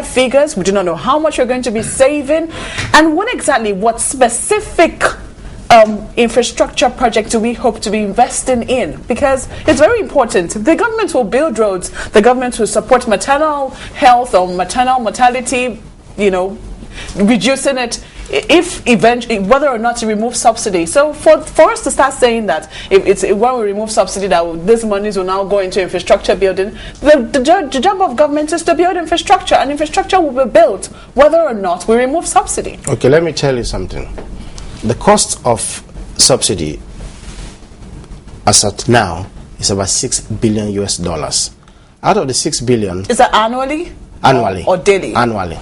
figures. We do not know how much you're going to be saving, and what specific infrastructure project do we hope to be investing in? Because it's very important. The government will build roads. The government will support maternal health or maternal mortality, reducing it, if eventually, whether or not to remove subsidy. So for us to start saying that when we remove subsidy, that these monies will now go into infrastructure building, the job of government is to build infrastructure, and infrastructure will be built whether or not we remove subsidy. Okay, let me tell you something. The cost of subsidy as at now is about $6 billion US. Out of the $6 billion, is that annually? Annually. Or daily? Annually.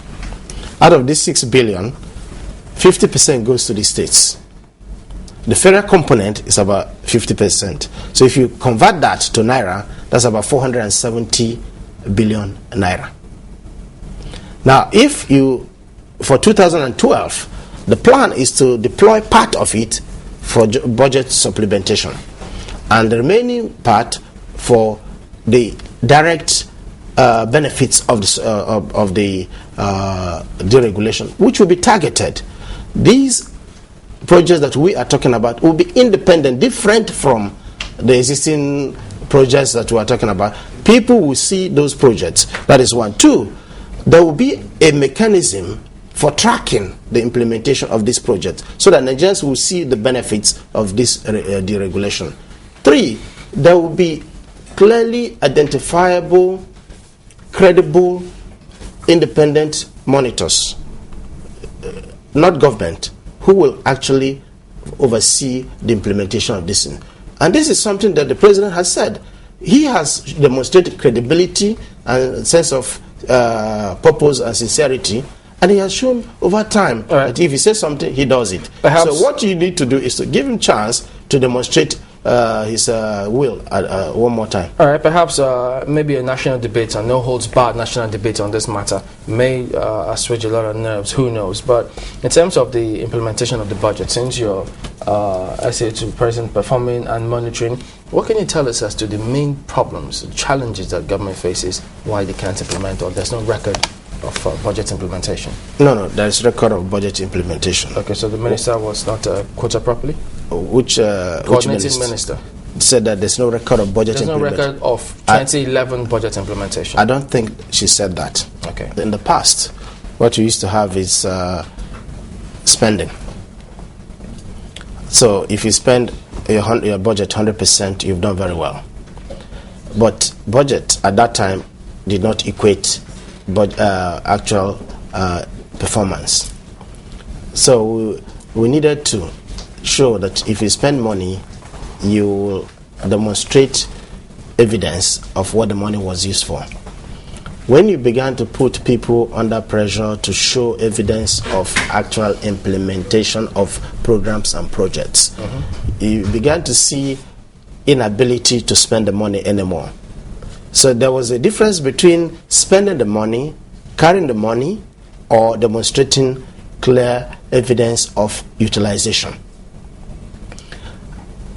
Out of this $6 billion, 50% goes to the states. The federal component is about 50%. So if you convert that to naira, that's about 470 billion naira. Now, for 2012, the plan is to deploy part of it for budget supplementation, and the remaining part for the direct benefits of the deregulation, which will be targeted. These projects that we are talking about will be independent, different from the existing projects that we are talking about. People will see those projects. That is one. Two, there will be a mechanism for tracking the implementation of this project, so that Nigerians will see the benefits of this deregulation. Three, there will be clearly identifiable, credible, independent monitors, not government, who will actually oversee the implementation of this. And this is something that the president has said. He has demonstrated credibility and sense of purpose and sincerity, and he has shown over time that if he says something, he does it. So what you need to do is to give him chance to demonstrate his will one more time. All right, perhaps maybe a national debate, and no holds barred national debate on this matter may assuage a lot of nerves, who knows. But in terms of the implementation of the budget, since you're SA2 president performing and monitoring, what can you tell us as to the main problems, the challenges that government faces, why they can't implement, or there's no record of budget implementation? No, there is record of budget implementation. Okay, so the minister was not quoted properly? Which minister said that there's no record of budget implementation? There's no record of 2011 budget implementation? I don't think she said that. Okay. In the past, what you used to have is spending. So if you spend your budget 100%, you've done very well. But budget at that time did not equate actual performance. So we needed to show that if you spend money, you will demonstrate evidence of what the money was used for. When you began to put people under pressure to show evidence of actual implementation of programs and projects, you began to see inability to spend the money anymore. So there was a difference between spending the money, carrying the money, or demonstrating clear evidence of utilization.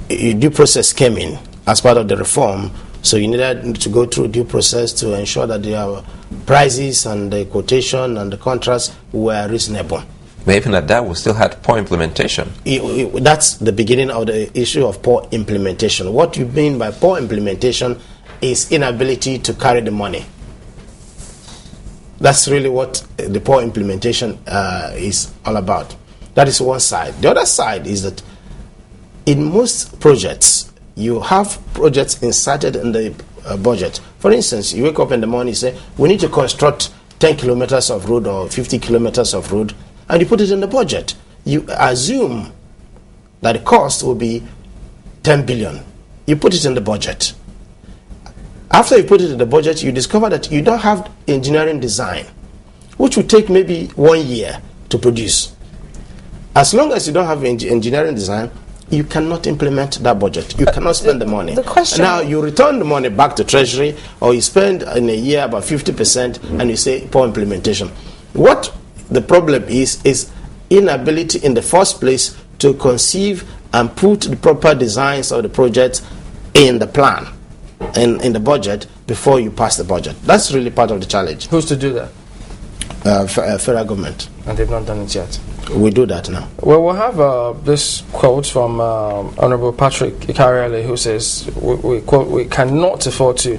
A due process came in as part of the reform, so you needed to go through due process to ensure that the prices and the quotation and the contracts were reasonable. But even at that, we still had poor implementation. That's the beginning of the issue of poor implementation. What you mean by poor implementation is inability to carry the money. That's really what the poor implementation is all about. That is one side. The other side is that in most projects, you have projects inserted in the budget. For instance, you wake up in the morning and say, we need to construct 10 kilometers of road or 50 kilometers of road, and you put it in the budget. You assume that the cost will be 10 billion. You put it in the budget. After you put it in the budget, you discover that you don't have engineering design, which will take maybe 1 year to produce. As long as you don't have engineering design, you cannot implement that budget. You cannot spend the money. Now, you return the money back to Treasury, or you spend in a year about 50%, and you say poor implementation. What the problem is inability in the first place to conceive and put the proper designs of the project in the plan and in the budget before you pass the budget. That's really part of the challenge. Who's to do that? Federal government. And they've not done it yet. We do that now. Well, we'll have this quote from Honorable Patrick Ikariale, who says, we quote, "We cannot afford to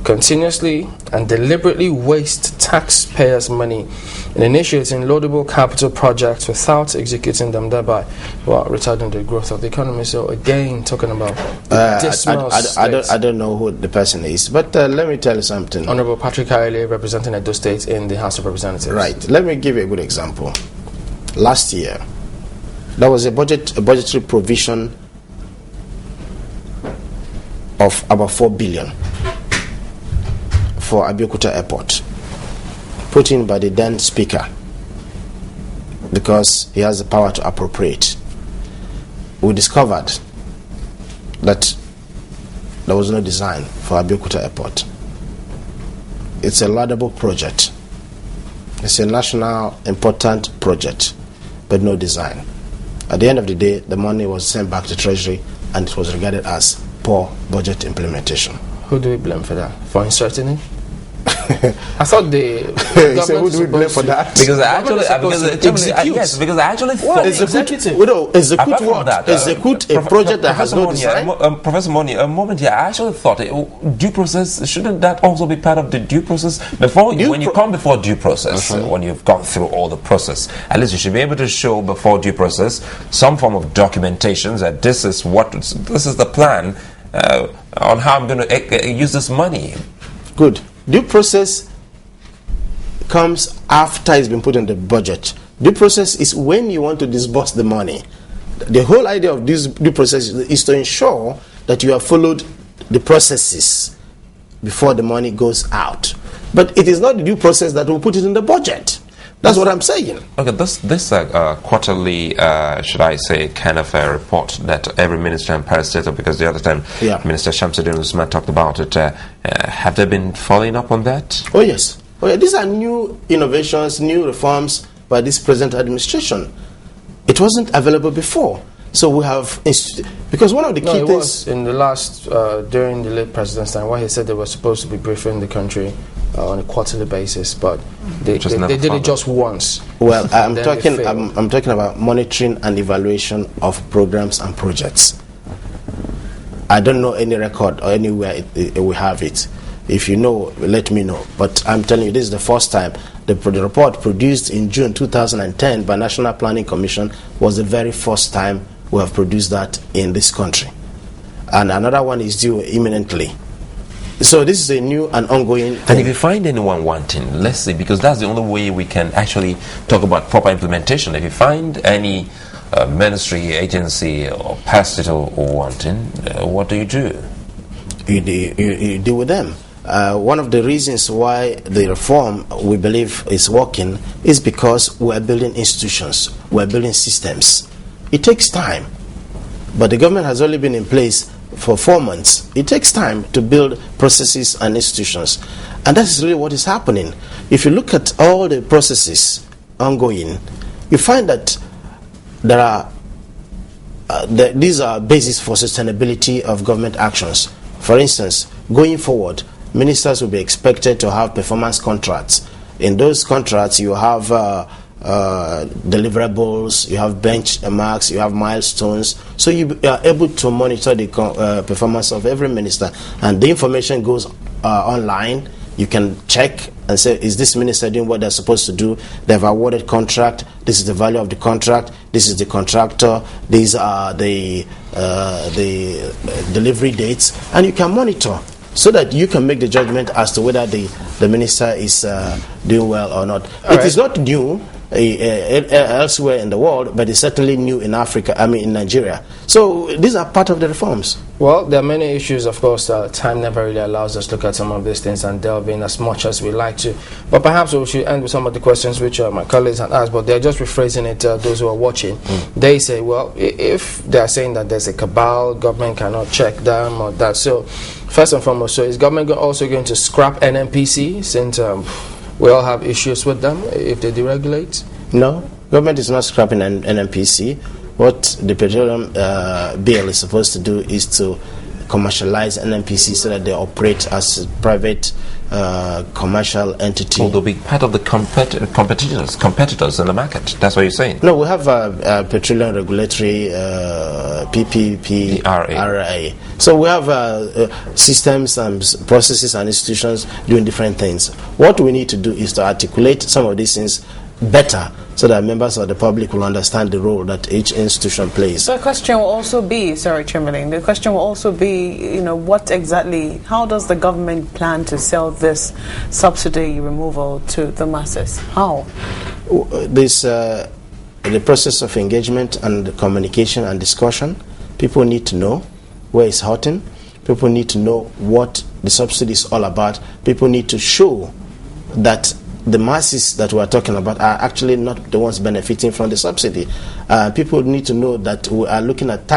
continuously and deliberately waste taxpayers' money in initiating laudable capital projects without executing them, thereby retarding the growth of the economy." So again, talking about I don't know who the person is, but let me tell you something. Honorable Patrick Ikariale, representing Edo State in the House of Representatives. Right. Let me give you a good example. Last year, there was a budgetary provision of about 4 billion for Abeokuta Airport, put in by the then Speaker, because he has the power to appropriate. We discovered that there was no design for Abeokuta Airport. It's a laudable project. It's a national important project, but no design. At the end of the day, the money was sent back to Treasury, and it was regarded as poor budget implementation. Who do we blame for that? For inserting it? I thought the so who do we blame for that? Because I actually thought execute a project that has no design. Professor Monye, a moment here, I actually thought due process, shouldn't that also be part of the due process? When you come before due process, when you've gone through all the process, at least you should be able to show before due process some form of documentation that this is the plan on how I'm going to use this money. Good. Due process comes after it's been put in the budget. Due process is when you want to disburse the money. The whole idea of this due process is to ensure that you have followed the processes before the money goes out. But it is not the due process that will put it in the budget. That's what I'm saying. Okay, this quarterly, should I say, kind of a report that every minister and parastatal, because the other time Minister Shamsuddin Usman talked about it, have they been following up on that? Oh yes. These are new innovations, new reforms by this present administration. It wasn't available before. So we have, because one of the key things... was in the last, during the late president's time, where he said they were supposed to be briefing the country on a quarterly basis, but they did it just once. Well, I'm talking about monitoring and evaluation of programs and projects. I don't know any record or anywhere we have it. If you know, let me know. But I'm telling you, this is the first time. The report produced in June 2010 by National Planning Commission was the very first time we have produced that in this country. And another one is due imminently. So this is a new and ongoing thing. And if you find anyone wanting, let's say, because that's the only way we can actually talk about proper implementation. If you find any ministry, agency, or parastatal wanting, what do you do? You deal with them. One of the reasons why the reform, we believe, is working is because we're building institutions, we're building systems. It takes time, but the government has only been in place for 4 months. It takes time to build processes and institutions, and that's really what is happening. If you look at all the processes ongoing, you find that there are these are bases for sustainability of government actions. For instance, going forward, ministers will be expected to have performance contracts. In those contracts, you have deliverables, you have benchmarks, you have milestones. So you are able to monitor the performance of every minister, and the information goes online. You can check and say, is this minister doing what they're supposed to do? They've awarded contract. This is the value of the contract. This is the contractor. These are the delivery dates, and you can monitor so that you can make the judgment as to whether the minister is doing well or not. It is not new elsewhere in the world, but it's certainly new in Africa, in Nigeria. So these are part of the reforms. Well, there are many issues, of course. Time never really allows us to look at some of these things and delve in as much as we like to. But perhaps we should end with some of the questions which my colleagues had asked, but they're just rephrasing it, those who are watching. They say, well, if they are saying that there's a cabal, government cannot check them or that. So, first and foremost, so is government also going to scrap NNPC since we all have issues with them if they deregulate? No, government is not scrapping NNPC. What the petroleum bill is supposed to do is to commercialize NNPC so that they operate as a private commercial entity. Well, they'll be part of the competitors in the market. That's what you're saying. No, we have petroleum regulatory PPP-RA. So we have systems and processes and institutions doing different things. What we need to do is to articulate some of these things better so that members of the public will understand the role that each institution plays. So the question will also be, sorry, Chamberlain, the question will also be, what exactly, how does the government plan to sell this subsidy removal to the masses? How? The process of engagement and communication and discussion, people need to know where it's hurting. People need to know what the subsidy is all about. People need to show that the masses that we're talking about are actually not the ones benefiting from the subsidy. People need to know that we are looking at